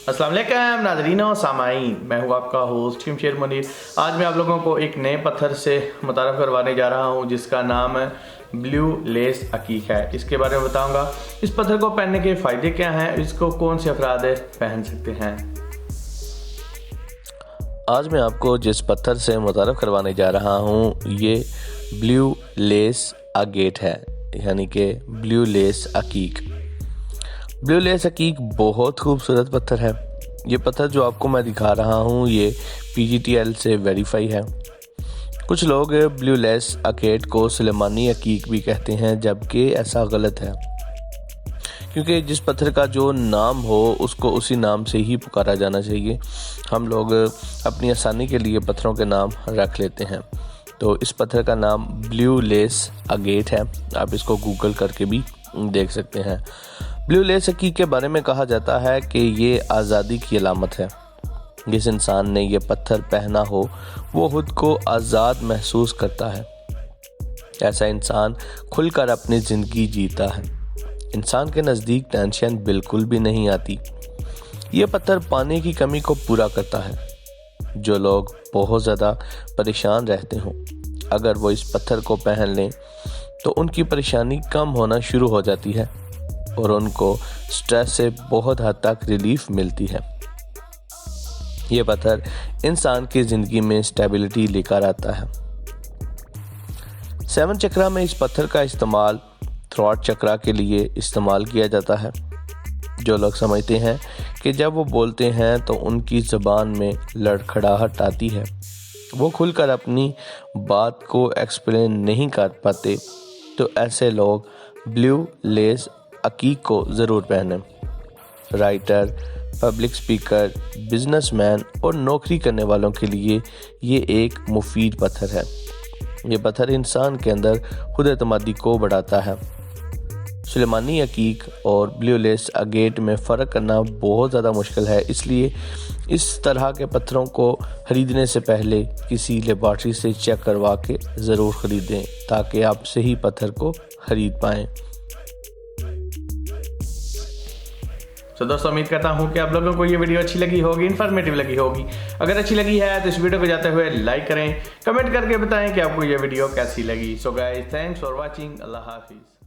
अस्सलाम वालेकुम नाज़रीन और सामाईन, मैं हूँ आपका होस्ट शमशेर मुनीर। आज मैं आप लोगों को एक नए पत्थर से मुतारफ़ करवाने जा रहा हूँ जिसका नाम है ब्लू लेस अकीक है। इसके बारे में बताऊँगा। इस पत्थर को पहनने के फ़ायदे क्या हैं, इसको कौन से अफराद पहन सकते हैं। आज मैं आपको जिस पत्थर से मुतारफ़ करवाने जा रहा हूँ ये ब्लू लेस अगेट है, यानी कि ब्लू लेस अकीक। ब्लू लेस अकीक बहुत खूबसूरत पत्थर है। ये पत्थर जो आपको मैं दिखा रहा हूँ ये PGTL से वेरीफाई है। कुछ लोग ब्लू लेस अकेट को सुलेमानी अकीक भी कहते हैं, जबकि ऐसा गलत है, क्योंकि जिस पत्थर का जो नाम हो उसको उसी नाम से ही पुकारा जाना चाहिए। हम लोग अपनी आसानी के लिए पत्थरों के नाम रख लेते हैं। तो इस पत्थर का नाम ब्लू लेस अगेट है, आप इसको गूगल करके भी देख सकते हैं। ब्लू लेस अकीक के बारे में कहा जाता है कि ये आज़ादी की अलामत है। जिस इंसान ने ये पत्थर पहना हो वो खुद को आज़ाद महसूस करता है। ऐसा इंसान खुलकर अपनी ज़िंदगी जीता है। इंसान के नज़दीक टेंशन बिल्कुल भी नहीं आती। ये पत्थर पानी की कमी को पूरा करता है। जो लोग बहुत ज़्यादा परेशान रहते हों, अगर वो इस पत्थर को पहन लें तो उनकी परेशानी कम होना शुरू हो जाती है और उनको स्ट्रेस से बहुत हद तक रिलीफ मिलती है। ये पत्थर इंसान की ज़िंदगी में स्टेबिलिटी लेकर आता है। 7 चक्रा में इस पत्थर का इस्तेमाल थ्रॉट चक्रा के लिए इस्तेमाल किया जाता है। जो लोग समझते हैं कि जब वो बोलते हैं तो उनकी ज़बान में लड़खड़ाहट आती है, वो खुलकर अपनी बात को एक्सप्लेन नहीं कर पाते, तो ऐसे लोग ब्लू लेस अकीक को ज़रूर पहनें। राइटर, पब्लिक स्पीकर, बिजनेसमैन और नौकरी करने वालों के लिए ये एक मुफीद पत्थर है। ये पत्थर इंसान के अंदर खुद एतमादी को बढ़ाता है। सुलेमानी अकीक और ब्लू लेस अगेट में फ़र्क करना बहुत ज़्यादा मुश्किल है, इसलिए इस तरह के पत्थरों को ख़रीदने से पहले किसी लेबॉरेटरी से चेक करवा के ज़रूर ख़रीदें, ताकि आप सही पत्थर को ख़रीद पाएँ। तो दोस्तों, उम्मीद करता हूँ कि आप लोगों को ये वीडियो अच्छी लगी होगी, इन्फॉर्मेटिव लगी होगी। अगर अच्छी लगी है तो इस वीडियो को जाते हुए लाइक करें, कमेंट करके बताएं कि आपको ये वीडियो कैसी लगी। So guys, thanks for watching. Allah हाफिज़।